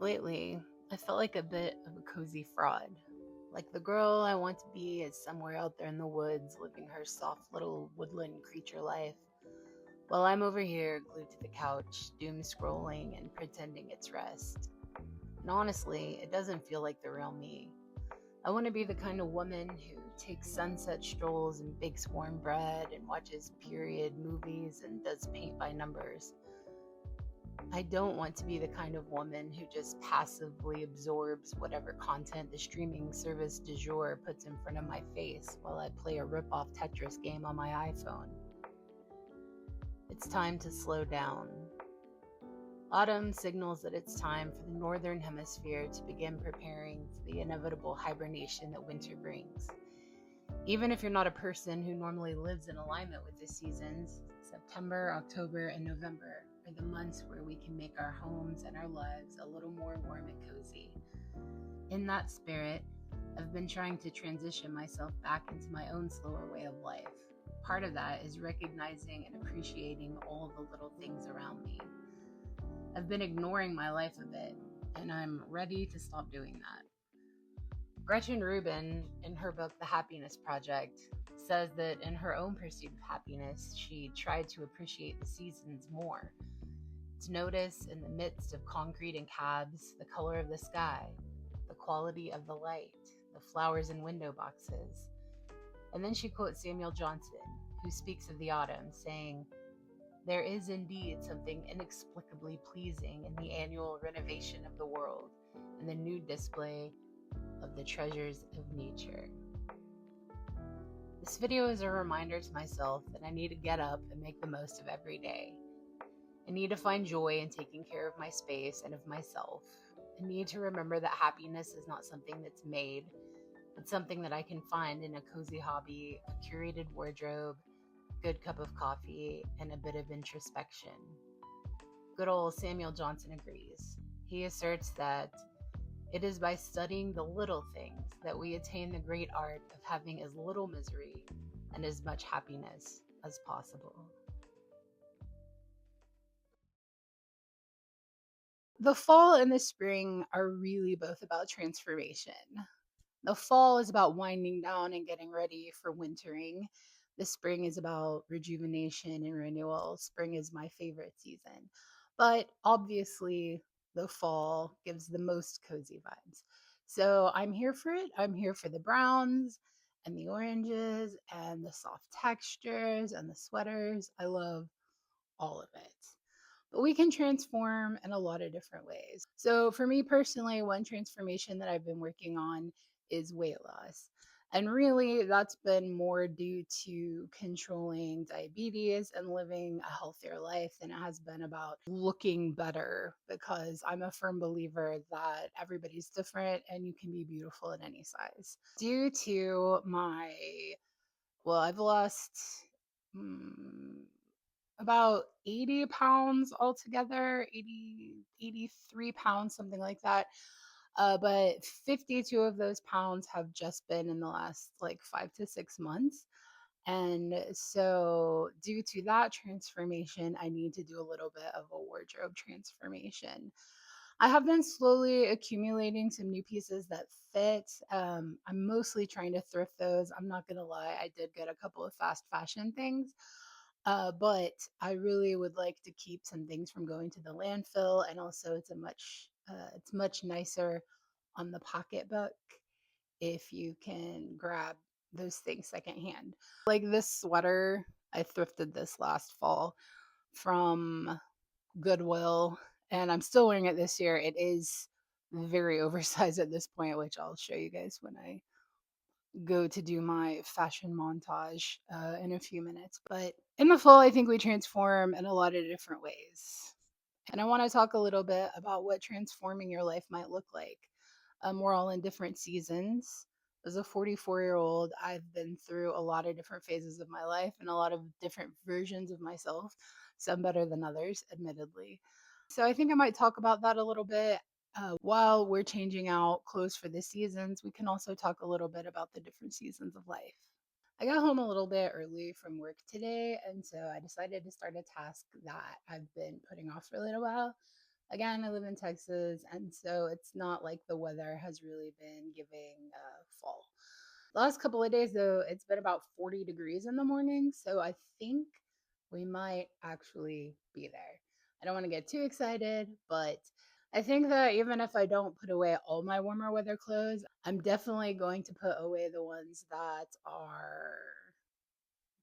Lately, I felt like a bit of a cozy fraud. Like the girl I want to be is somewhere out there in the woods living her soft little woodland creature life, while I'm over here glued to the couch, doom scrolling and pretending it's rest. And honestly, it doesn't feel like the real me. I want to be the kind of woman who takes sunset strolls and bakes warm bread and watches period movies and does paint by numbers. I don't want to be the kind of woman who just passively absorbs whatever content the streaming service du jour puts in front of my face while I play a rip-off Tetris game on my iPhone. It's time to slow down. Autumn signals that it's time for the Northern Hemisphere to begin preparing for the inevitable hibernation that winter brings. Even if you're not a person who normally lives in alignment with the seasons, September, October, and November are the months where we can make our homes and our lives a little more warm and cozy. In that spirit, I've been trying to transition myself back into my own slower way of life. Part of that is recognizing and appreciating all the little things around me. I've been ignoring my life a bit, and I'm ready to stop doing that. Gretchen Rubin, in her book The Happiness Project, says that in her own pursuit of happiness, she tried to appreciate the seasons more, to notice in the midst of concrete and cabs the color of the sky, the quality of the light, the flowers in window boxes. And then she quotes Samuel Johnson, who speaks of the autumn, saying, "There is indeed something inexplicably pleasing in the annual renovation of the world and the new display of the treasures of nature." This video is a reminder to myself that I need to get up and make the most of every day. I need to find joy in taking care of my space and of myself. I need to remember that happiness is not something that's made. It's something that I can find in a cozy hobby, a curated wardrobe, a good cup of coffee, and a bit of introspection. Good old Samuel Johnson agrees. He asserts that it is by studying the little things that we attain the great art of having as little misery and as much happiness as possible. The fall and the spring are really both about transformation. The fall is about winding down and getting ready for wintering. The spring is about rejuvenation and renewal. Spring is my favorite season. But obviously, the fall gives the most cozy vibes. So I'm here for it. I'm here for the browns and the oranges and the soft textures and the sweaters. I love all of it. But we can transform in a lot of different ways. So, for me personally, one transformation that I've been working on is weight loss. And really, that's been more due to controlling diabetes and living a healthier life than it has been about looking better, because I'm a firm believer that everybody's different and you can be beautiful in any size. Due to I've lost mm, about 80 pounds altogether, 83 pounds, something like that. But 52 of those pounds have just been in the last like 5 to 6 months. And so, due to that transformation, I need to do a little bit of a wardrobe transformation. I have been slowly accumulating some new pieces that fit. I'm mostly trying to thrift those. I'm not going to lie, I did get a couple of fast fashion things. But I really would like to keep some things from going to the landfill, and also it's much nicer on the pocketbook if you can grab those things secondhand. Like this sweater, I thrifted this last fall from Goodwill, and I'm still wearing it this year. It is very oversized at this point, which I'll show you guys when I go to do my fashion montage in a few minutes. But in the fall, I think we transform in a lot of different ways. And I want to talk a little bit about what transforming your life might look like. We're all in different seasons. As a 44-year-old, I've been through a lot of different phases of my life and a lot of different versions of myself, some better than others, admittedly. So I think I might talk about that a little bit. While we're changing out clothes for the seasons, we can also talk a little bit about the different seasons of life. I got home a little bit early from work today, and so I decided to start a task that I've been putting off for a little while. Again, I live in Texas, and so it's not like the weather has really been giving fall. The last couple of days, though, it's been about 40 degrees in the morning, so I think we might actually be there. I don't want to get too excited, but I think that even if I don't put away all my warmer weather clothes, I'm definitely going to put away the ones that are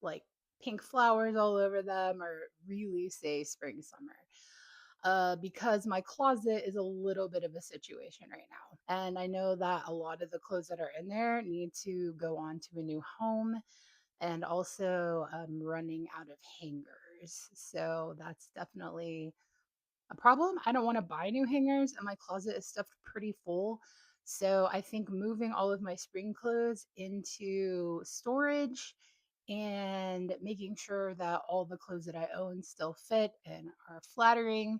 like pink flowers all over them or really say spring summer, because my closet is a little bit of a situation right now, and I know that a lot of the clothes that are in there need to go on to a new home, and also running out of hangers, so that's definitely a problem. I don't want to buy new hangers, and my closet is stuffed pretty full. So I think moving all of my spring clothes into storage and making sure that all the clothes that I own still fit and are flattering,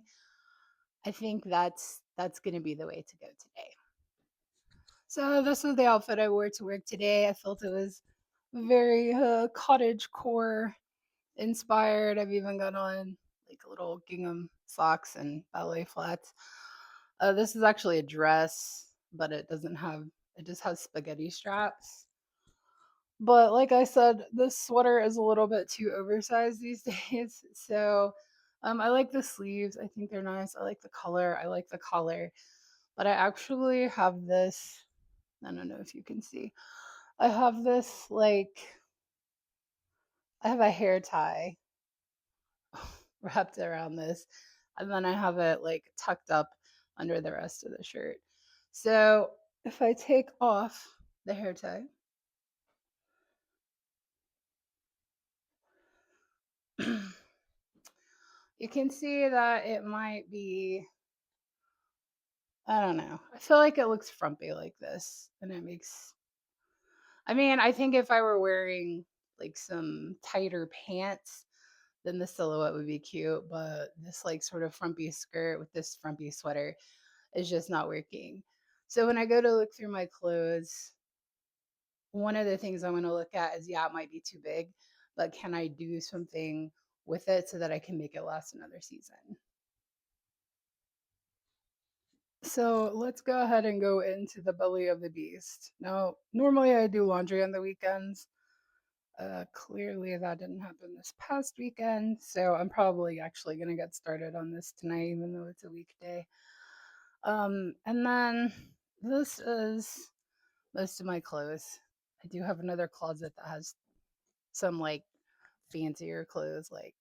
I think that's going to be the way to go today. So this was the outfit I wore to work today. I felt it was very cottage core inspired. I've even got on like little gingham socks and ballet flats. This is actually a dress, but it just has spaghetti straps. But like I said, this sweater is a little bit too oversized these days. So I like the sleeves. I think they're nice. I like the color. I like the collar. But I actually have this. I don't know if you can see. I have this like, I have a hair tie wrapped around this, and then I have it like tucked up under the rest of the shirt. So if I take off the hair tie, you can see that it might be, I don't know. I feel like it looks frumpy like this, and it makes, I mean, I think if I were wearing like some tighter pants, then the silhouette would be cute, but this like sort of frumpy skirt with this frumpy sweater is just not working. So when I go to look through my clothes, one of the things I want to look at is, yeah, it might be too big, but can I do something with it so that I can make it last another season? So let's go ahead and go into the belly of the beast. Now, normally I do laundry on the weekends. Clearly that didn't happen this past weekend, so I'm probably actually gonna get started on this tonight, even though it's a weekday. And then this is most of my clothes. I do have another closet that has some like fancier clothes, like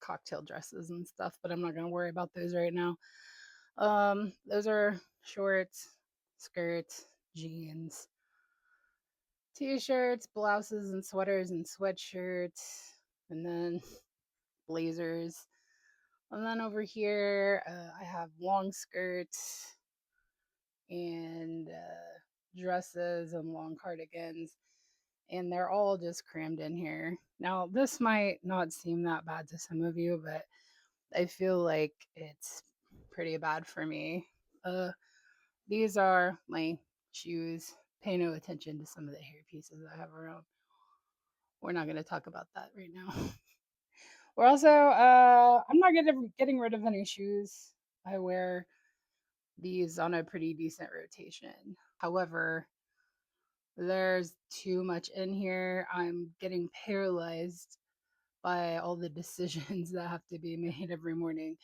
cocktail dresses and stuff, but I'm not gonna worry about those right now. Those are shorts, skirts, jeans, t-shirts, blouses, and sweaters and sweatshirts, and then blazers. And then over here, I have long skirts and dresses and long cardigans, and they're all just crammed in here. Now, this might not seem that bad to some of you, but I feel like it's pretty bad for me. Uh, these are my shoes. Pay no attention to some of the hair pieces I have around. We're not going to talk about that right now. We're also, I'm not getting rid of any shoes. I wear these on a pretty decent rotation. However, there's too much in here. I'm getting paralyzed by all the decisions that have to be made every morning.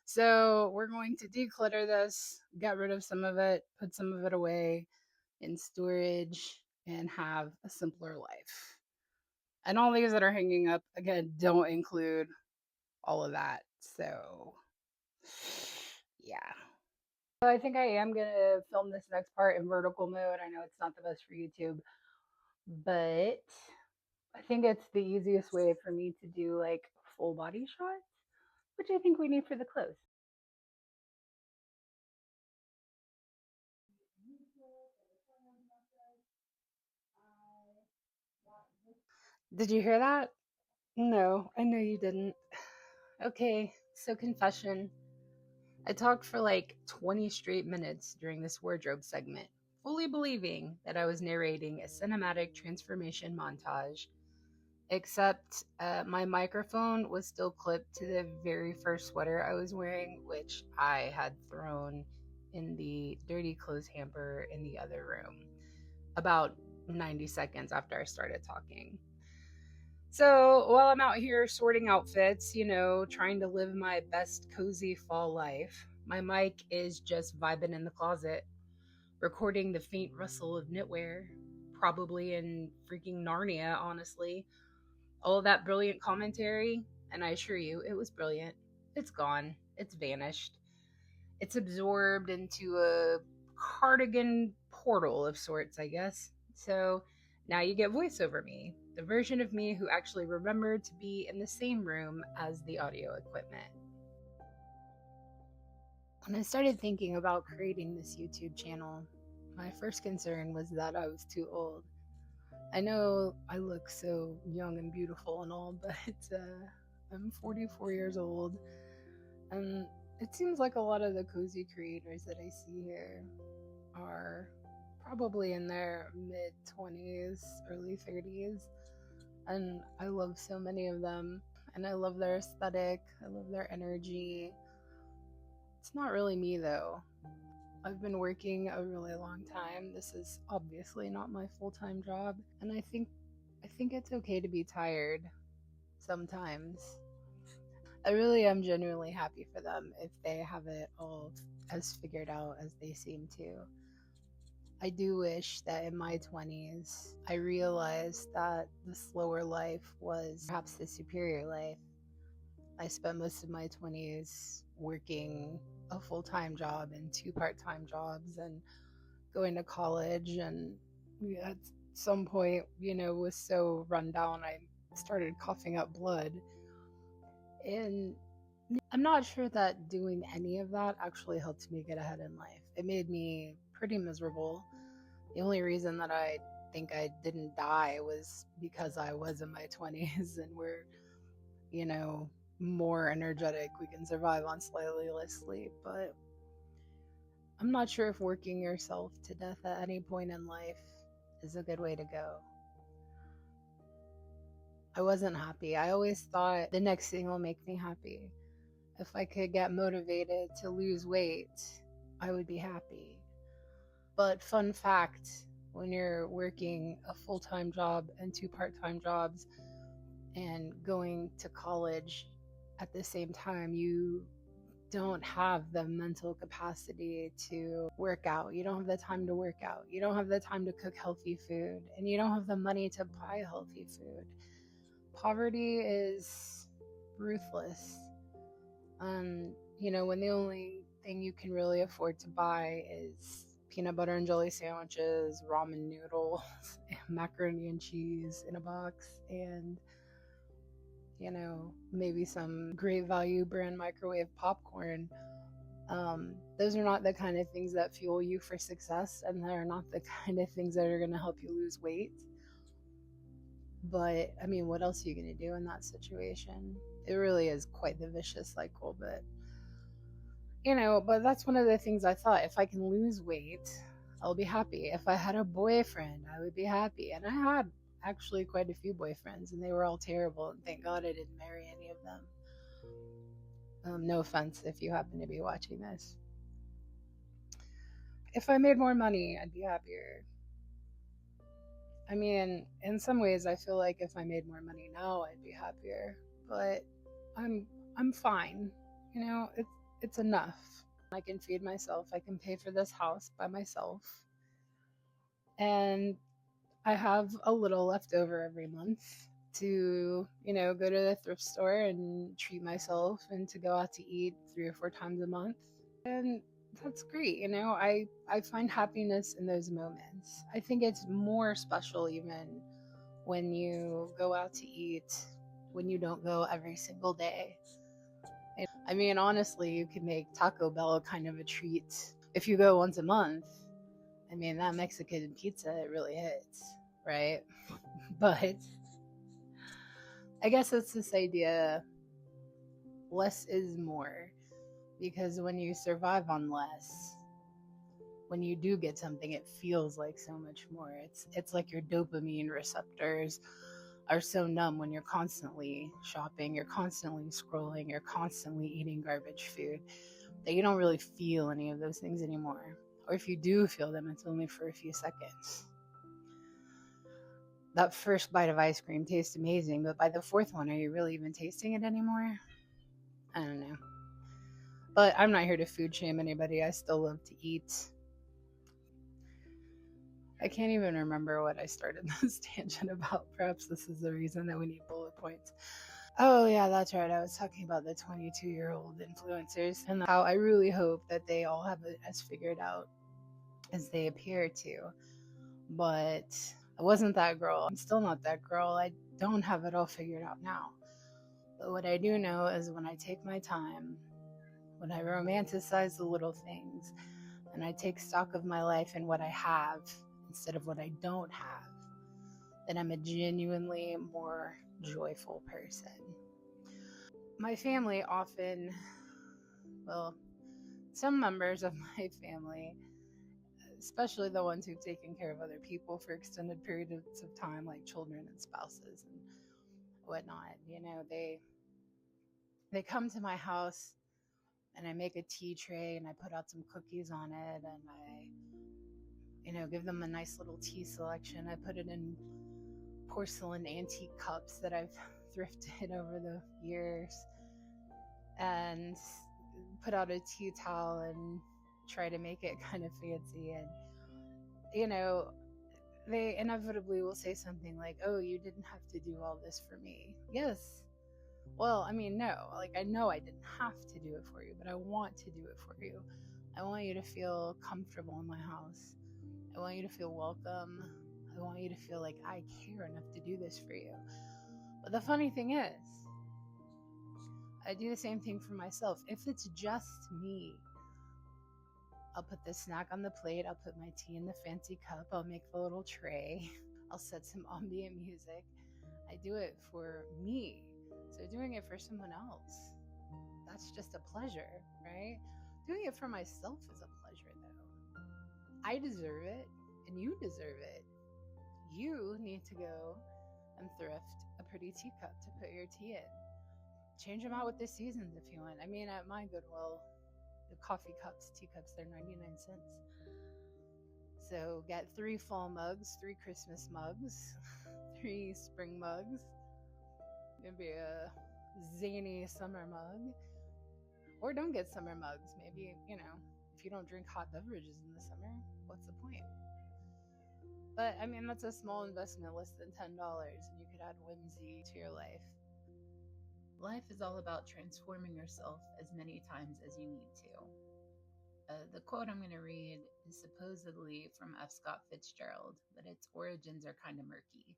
So we're going to declutter this, get rid of some of it, put some of it away in storage, and have a simpler life. And all these that are hanging up, again, don't include all of that. So, yeah. So I think I am going to film this next part in vertical mode. I know it's not the best for YouTube, but I think it's the easiest way for me to do like full body shots, which I think we need for the clothes. Did you hear that? No, I know you didn't. Okay, so confession. I talked for like 20 straight minutes during this wardrobe segment, fully believing that I was narrating a cinematic transformation montage. except my microphone was still clipped to the very first sweater I was wearing, which I had thrown in the dirty clothes hamper in the other room about 90 seconds after I started talking. So while I'm out here sorting outfits, trying to live my best cozy fall life, my mic is just vibing in the closet, recording the faint rustle of knitwear, probably in freaking Narnia, honestly. All of that brilliant commentary, and I assure you, it was brilliant. It's gone. It's vanished. It's absorbed into a cardigan portal of sorts, I guess. So now you get voice over me, the version of me who actually remembered to be in the same room as the audio equipment. When I started thinking about creating this YouTube channel, my first concern was that I was too old. I know I look so young and beautiful and all, but I'm 44 years old, and it seems like a lot of the cozy creators that I see here are probably in their mid 20s, early 30s, and I love so many of them, and I love their aesthetic, I love their energy. It's not really me though. I've been working a really long time. This is obviously not my full-time job, and I think it's okay to be tired sometimes. I really am genuinely happy for them if they have it all as figured out as they seem to. I do wish that in my 20s I realized that the slower life was perhaps the superior life. I spent most of my 20s working a full-time job and 2 part-time jobs and going to college, and at some point, was so run down I started coughing up blood. And I'm not sure that doing any of that actually helped me get ahead in life. It made me pretty miserable. The only reason that I think I didn't die was because I was in my 20s and we're, more energetic. We can survive on slightly less sleep, but I'm not sure if working yourself to death at any point in life is a good way to go. I wasn't happy. I always thought the next thing will make me happy. If I could get motivated to lose weight, I would be happy. But fun fact, when you're working a full-time job and 2 part-time jobs and going to college at the same time, you don't have the mental capacity to work out. You don't have the time to work out. You don't have the time to cook healthy food, and you don't have the money to buy healthy food. Poverty is ruthless. When the only thing you can really afford to buy is peanut butter and jelly sandwiches, ramen noodles, macaroni and cheese in a box, and maybe some great value brand microwave popcorn. Those are not the kind of things that fuel you for success, and they're not the kind of things that are going to help you lose weight. But what else are you going to do in that situation? It really is quite the vicious cycle. But but that's one of the things I thought. If I can lose weight, I'll be happy. If I had a boyfriend, I would be happy. And I had actually quite a few boyfriends, and they were all terrible, and thank God I didn't marry any of them. No offense if you happen to be watching this. If I made more money, I'd be happier. In some ways I feel like if I made more money now, I'd be happier, but I'm fine. It's enough. I can feed myself. I can pay for this house by myself, and I have a little left over every month to, go to the thrift store and treat myself, and to go out to eat 3 or 4 times a month. And that's great. I find happiness in those moments. I think it's more special even when you go out to eat, when you don't go every single day. Honestly, you can make Taco Bell kind of a treat if you go once a month. That Mexican pizza, it really hits, right? But I guess it's this idea, less is more. Because when you survive on less, when you do get something, it feels like so much more. It's like your dopamine receptors are so numb when you're constantly shopping, you're constantly scrolling, you're constantly eating garbage food, that you don't really feel any of those things anymore. Or if you do feel them, it's only for a few seconds. That first bite of ice cream tastes amazing, but by the fourth one, are you really even tasting it anymore? I don't know. But I'm not here to food shame anybody. I still love to eat. I can't even remember what I started this tangent about. Perhaps this is the reason that we need bullet points. Oh, yeah, that's right. I was talking about the 22-year-old influencers and how I really hope that they all have it as figured out as they appear to. But I wasn't that girl. I'm still not that girl. I don't have it all figured out now. But what I do know is when I take my time, when I romanticize the little things, and I take stock of my life and what I have instead of what I don't have, then I'm a genuinely more joyful person. My family often, well, some members of my family, especially the ones who've taken care of other people for extended periods of time, like children and spouses and whatnot, they come to my house and I make a tea tray and I put out some cookies on it and I give them a nice little tea selection. I put it in porcelain antique cups that I've thrifted over the years and put out a tea towel and try to make it kind of fancy. And, they inevitably will say something like, "Oh, you didn't have to do all this for me." Yes. Well, I mean, no. Like, I know I didn't have to do it for you, but I want to do it for you. I want you to feel comfortable in my house. I want you to feel welcome. I want you to feel like I care enough to do this for you. But the funny thing is, I do the same thing for myself. If it's just me, I'll put the snack on the plate. I'll put my tea in the fancy cup. I'll make the little tray. I'll set some ambient music. I do it for me. So doing it for someone else, that's just a pleasure, right? Doing it for myself is a pleasure, though. I deserve it, and you deserve it. You need to go and thrift a pretty teacup to put your tea in. Change them out with the seasons if you want. I mean, at my Goodwill, the coffee cups, teacups, they're 99 cents. So get 3 fall mugs, 3 Christmas mugs, 3 spring mugs, maybe a zany summer mug. Or don't get summer mugs. Maybe, if you don't drink hot beverages in the summer, what's the point? But I mean, that's a small investment, less than $10, and you could add whimsy to your life. Life is all about transforming yourself as many times as you need to. The quote I'm going to read is supposedly from F. Scott Fitzgerald, but its origins are kind of murky.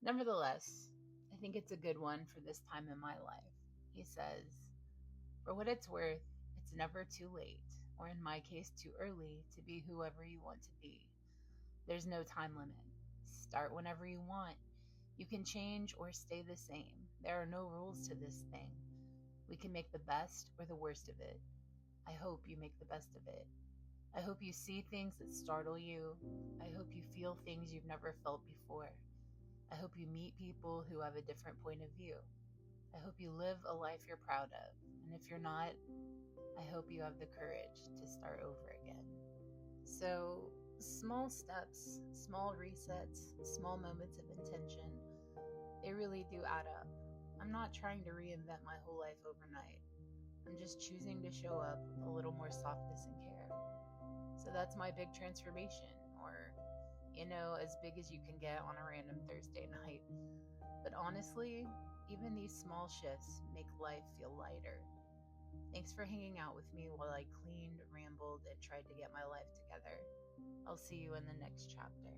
Nevertheless, I think it's a good one for this time in my life. He says, "For what it's worth, it's never too late, or in my case, too early, to be whoever you want to be. There's no time limit. Start whenever you want. You can change or stay the same. There are no rules to this thing. We can make the best or the worst of it. I hope you make the best of it. I hope you see things that startle you. I hope you feel things you've never felt before. I hope you meet people who have a different point of view. I hope you live a life you're proud of. And if you're not, I hope you have the courage to start over again." So, small steps, small resets, small moments of intention, they really do add up. I'm not trying to reinvent my whole life overnight. I'm just choosing to show up with a little more softness and care. So that's my big transformation, or, as big as you can get on a random Thursday night. But honestly, even these small shifts make life feel lighter. Thanks for hanging out with me while I cleaned, rambled, and tried to get my life together. I'll see you in the next chapter.